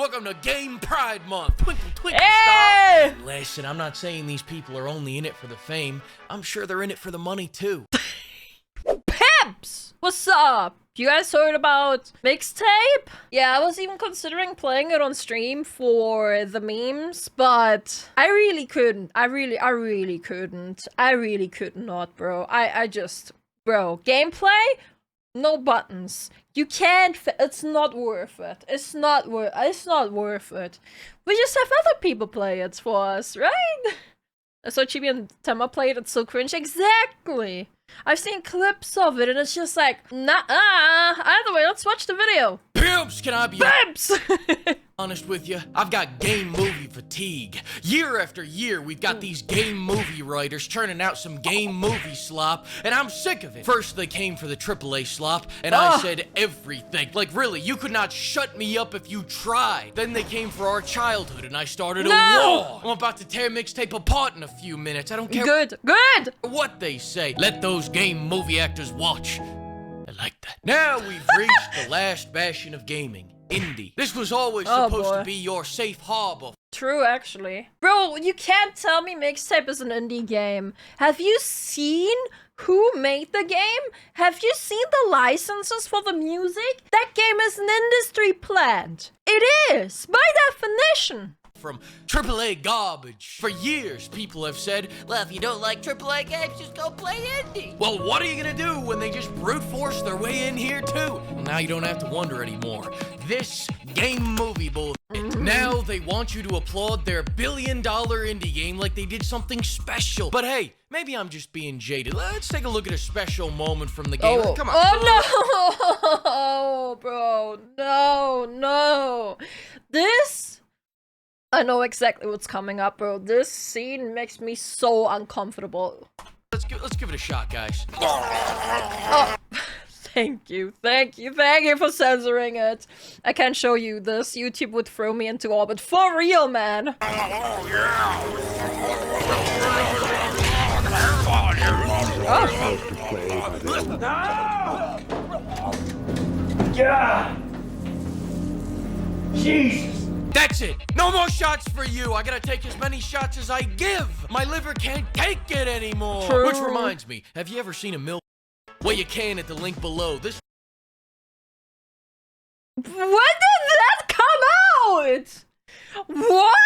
Welcome to Game Pride Month. Twinkle, twinkle, Hey! star. Listen, I'm not saying these people are only in it for the fame. I'm sure they're in it for the money, too. Pimps! What's up? You guys heard about Mixtape? Yeah, I was even considering playing it on stream for the memes, but I really couldn't. I really couldn't. I really could not, bro. I just... Bro, gameplay? No buttons. You can't. It's not worth it. It's not worth it. We just have other people play it for us, right? So Chibi and Tema played it. So cringe. Exactly. I've seen clips of it, and it's just like, nah. Either way, let's watch the video. Pimps, can I be Pimps? honest with you? I've got game movie fatigue. Year after year, we've got these game movie writers churning out some game movie slop, and I'm sick of it. First, they came for the AAA slop, and I said everything. Like, really, you could not shut me up if you tried. Then they came for our childhood, and I started a war. I'm about to tear Mixtape apart in a few minutes. I don't care Good. what they say. Let those game movie actors watch. I like that. Now we've reached the last bastion of gaming. Indie. This was always supposed to be your safe harbor. True, actually. Bro, you can't tell me Mixtape is an indie game. Have you seen who made the game? Have you seen the licenses for the music? That game is an industry plant. It is, by definition. From AAA garbage. For years, people have said, well, if you don't like AAA games, just go play indie. Well, what are you gonna do when they just brute force their way in here, too? Well, now you don't have to wonder anymore. This game movie bullshit. Now they want you to applaud their billion-dollar indie game like they did something special. But hey, maybe I'm just being jaded. Let's take a look at a special moment from the game. Come on. Oh, no! Bro, no. This... I know exactly what's coming up, bro. This scene makes me so uncomfortable. Let's give it a shot, guys. Oh, thank you for censoring it. I can't show you this. YouTube would throw me into orbit. For real, man. Yeah! Jesus! That's it! No more shots for you! I gotta take as many shots as I give! My liver can't take it anymore! True. Which reminds me, have you ever seen a milk? Well, you can at the link below. This... When did that come out? What?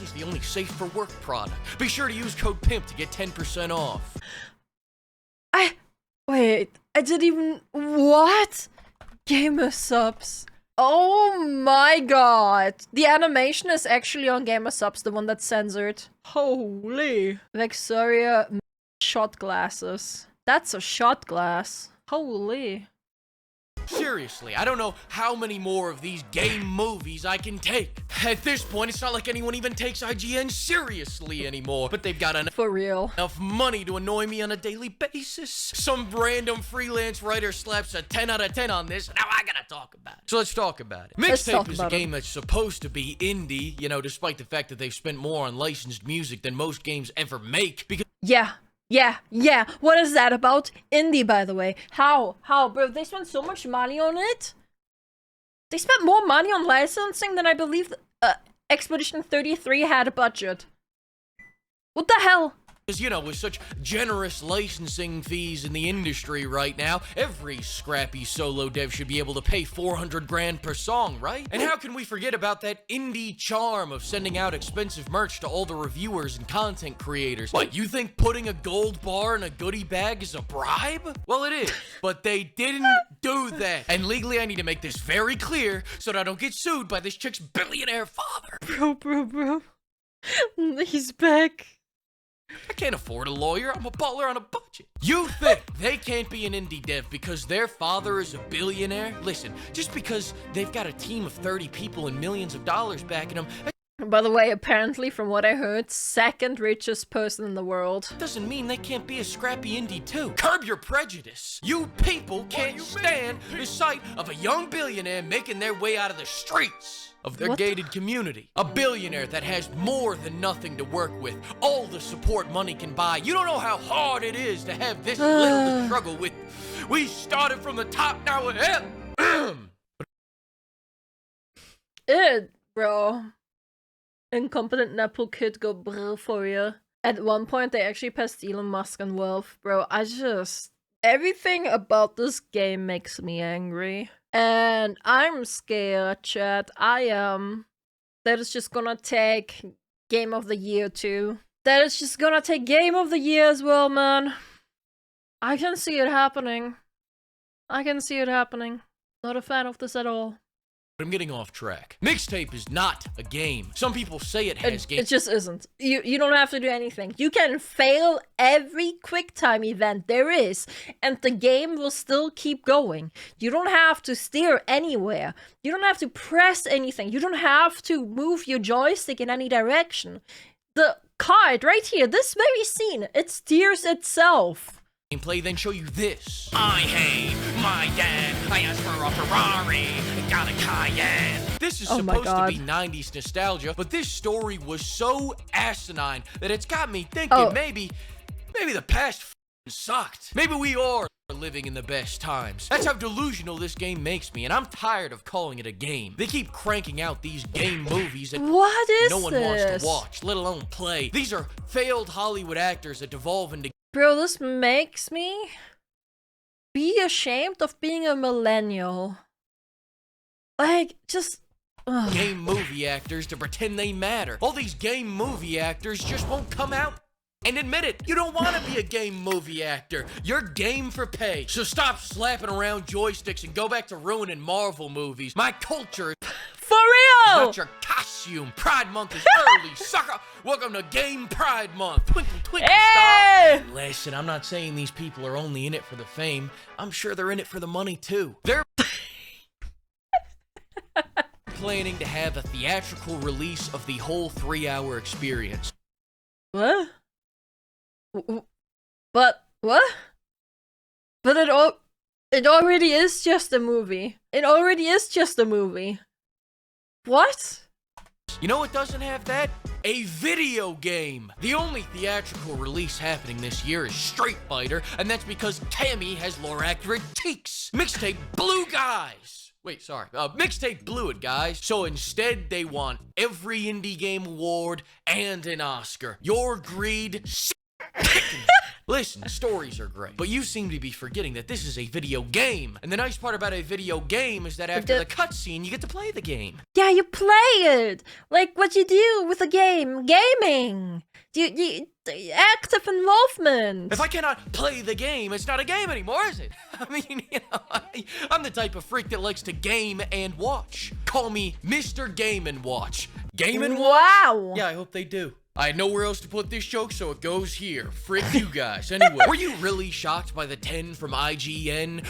is the only safe for work product. Be sure to use code PIMP to get 10% off. Wait, I didn't even... What? Gamer subs. Oh my god. The animation is actually on Gamer Subs, the one that's censored. Holy. Vexoria shot glasses. That's a shot glass. Holy. Seriously, I don't know how many more of these game movies I can take. At this point, it's not like anyone even takes IGN seriously anymore, but they've got For real. enough money to annoy me on a daily basis. Some random freelance writer slaps a 10 out of 10 on this, now I gotta talk about it. So let's talk about it. Mixtape is a game that's supposed to be indie, you know, despite the fact that they've spent more on licensed music than most games ever make, because Yeah. What is that about? Indie, by the way. How? Bro, they spent so much money on it? They spent more money on licensing than I believe Expedition 33 had a budget. What the hell? because, you know, with such generous licensing fees in the industry right now, every scrappy solo dev should be able to pay 400 grand per song, right? And how can we forget about that indie charm of sending out expensive merch to all the reviewers and content creators? What, you think putting a gold bar in a goodie bag is a bribe? Well, it is, but they didn't do that. And legally, I need to make this very clear so that I don't get sued by this chick's billionaire father. Bro. He's back. I can't afford a lawyer. I'm a baller on a budget. You think they can't be an indie dev because their father is a billionaire? Listen, just because they've got a team of 30 people and millions of dollars backing them, By the way, apparently, from what I heard, second richest person in the world. doesn't mean they can't be a scrappy indie too. Curb your prejudice. You people can't stand the sight of a young billionaire making their way out of the streets of their gated community. A billionaire that has more than nothing to work with. All the support money can buy. You don't know how hard it is to have this little to struggle with. We started from the top, now we're Bro. Incompetent Nepo kid go brr for you. At one point, they actually passed Elon Musk on wealth. Bro, everything about this game makes me angry. And I'm scared, chat. I am. That it's just gonna take Game of the Year too. That it's just gonna take Game of the Year as well, man. I can see it happening. I can see it happening. Not a fan of this at all. I'm getting off track. Mixtape is not a game. Some people say it has games. It just isn't. You don't have to do anything. You can fail every QuickTime event there is, and the game will still keep going. You don't have to steer anywhere. You don't have to press anything. You don't have to move your joystick in any direction. The card right here, this very scene, it steers itself. Gameplay then show you this. I hate my dad. I asked for a Ferrari and got a Cayenne. This is supposed to be 90s nostalgia, but this story was so asinine that it's got me thinking maybe the past sucked. Maybe we are living in the best times. That's how delusional this game makes me, and I'm tired of calling it a game. They keep cranking out these game movies that no one wants to watch, let alone play. These are failed Hollywood actors that devolve into... Bro, this makes me be ashamed of being a millennial. Like, just... game movie actors to pretend they matter. All these game movie actors just won't come out and admit it. You don't want to be a game movie actor. You're game for pay. So stop slapping around joysticks and go back to ruining Marvel movies. My culture... For real! Not your costume. Pride Month is early, sucker. Welcome to Game Pride Month. Twinkle, twinkle, star. Listen, I'm not saying these people are only in it for the fame. I'm sure they're in it for the money, too. They're planning to have a theatrical release of the whole 3-hour experience. What? But, what? But it already is just a movie. It already is just a movie. What? You know what doesn't have that? A video game! The only theatrical release happening this year is Street Fighter, and that's because Tammy has lore-accurate cheeks. Mixtape blew guys! Wait, sorry. Mixtape blew it, guys. So instead, they want every indie game award and an Oscar. Your greed... Listen, stories are great, but you seem to be forgetting that this is a video game. And the nice part about a video game is that after the cutscene, you get to play the game. Yeah, you play it! Like what you do with a game. Gaming! Active involvement! If I cannot play the game, it's not a game anymore, is it? I mean, you know, I'm the type of freak that likes to game and watch. Call me Mr. Game and Watch. Game and Watch? Wow! Yeah, I hope they do. I had nowhere else to put this joke, so it goes here. Frick you guys. Anyway, were you really shocked by the 10 from IGN?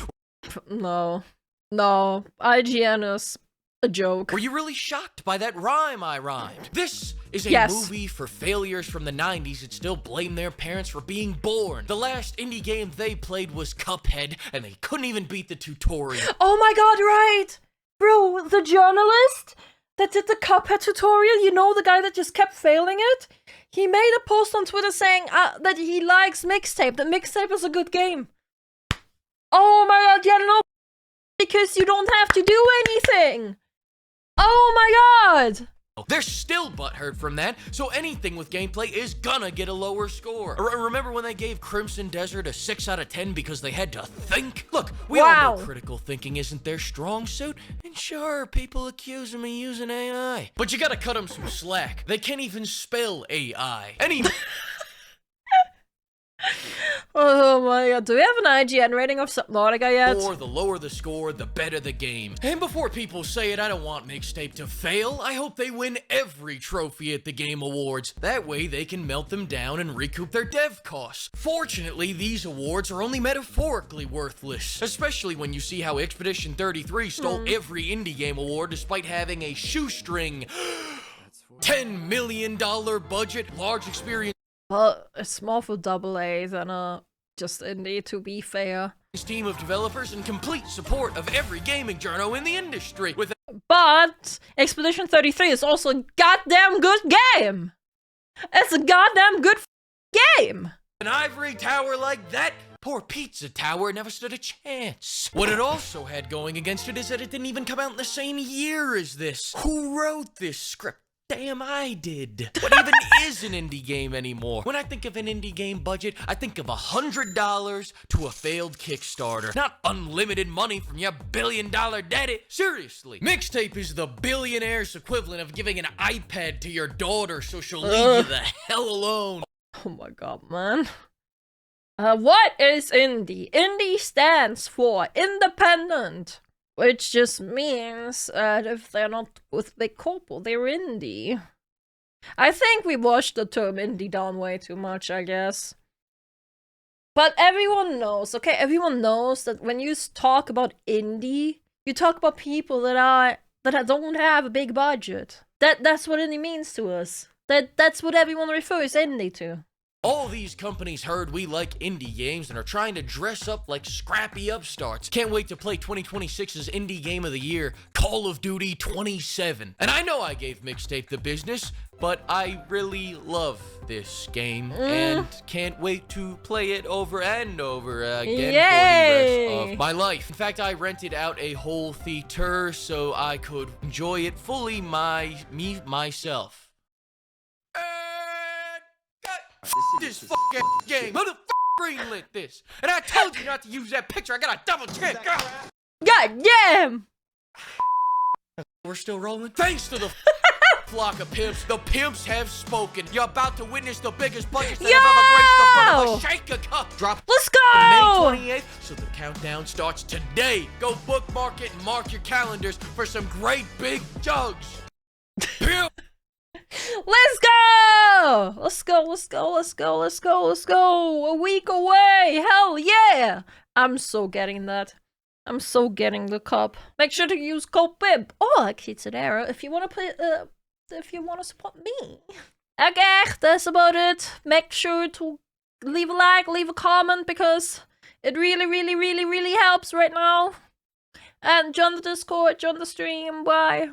No. No. IGN is a joke. Were you really shocked by that rhyme I rhymed? This is a movie for failures from the 90s that still blame their parents for being born. The last indie game they played was Cuphead, and they couldn't even beat the tutorial. Oh my god, right! Bro, the journalist that did the Cuphead tutorial, you know, the guy that just kept failing it? He made a post on Twitter saying that he likes Mixtape, that Mixtape is a good game. Oh my god, yeah, no, because you don't have to do anything. Oh my god. They're still butthurt from that, so anything with gameplay is gonna get a lower score. Remember when they gave Crimson Desert a 6 out of 10 because they had to think? Look, we all know critical thinking isn't their strong suit, and sure, people accuse them of using AI. But you gotta cut them some slack. They can't even spell AI. Oh my god, do we have an IGN rating of Subnautica yet? Or the lower the score, the better the game. And before people say it, I don't want Mixtape to fail. I hope they win every trophy at the Game Awards. That way they can melt them down and recoup their dev costs. Fortunately, these awards are only metaphorically worthless. Especially when you see how Expedition 33 stole every indie game award despite having a shoestring $10 million budget, large experience. Well, it's more for AA than just indie, to be fair. Team of developers and complete support of every gaming journo in the industry. But Expedition 33 is also a goddamn good game. It's a goddamn good game. An ivory tower like that, Poor Pizza Tower never stood a chance. What it also had going against it is that it didn't even come out in the same year as this. Who wrote this script? Damn, I did. What even is an indie game anymore? When I think of an indie game budget, I think of $100 to a failed Kickstarter. Not unlimited money from your billion-dollar daddy. Seriously. Mixtape is the billionaire's equivalent of giving an iPad to your daughter so she'll leave you the hell alone. Oh my god, man. What is indie? Indie stands for independent. Which just means that if they're not with big corpo, they're indie. I think we washed the term indie down way too much, I guess. But everyone knows, okay? Everyone knows that when you talk about indie, you talk about people that don't have a big budget. That's what indie means to us. That's what everyone refers indie to. All these companies heard we like indie games and are trying to dress up like scrappy upstarts. Can't wait to play 2026's Indie Game of the Year, Call of Duty 27. And I know I gave Mixtape the business, but I really love this game and can't wait to play it over and over again for the rest of my life. In fact, I rented out a whole theater so I could enjoy it fully myself. This fucking game. Who the greenlit this? And I told you not to use that picture. I gotta double check. God damn! We're still rolling. Thanks to the flock of pimps. The pimps have spoken. You're about to witness the biggest budgets that have ever graced the front of a shaker cup. Drop. Let's go! May 28th. So the countdown starts today. Go bookmark it and mark your calendars for some great big jugs. Pimp. Let's go! Let's go, let's go, let's go, let's go, let's go! A week away! Hell yeah! I'm so getting that. I'm so getting the cup. Make sure to use code BIB or Kitsunero if you want to play, if you want to support me. Okay, that's about it. Make sure to leave a like, leave a comment because it really helps right now. And join the Discord, join the stream, bye.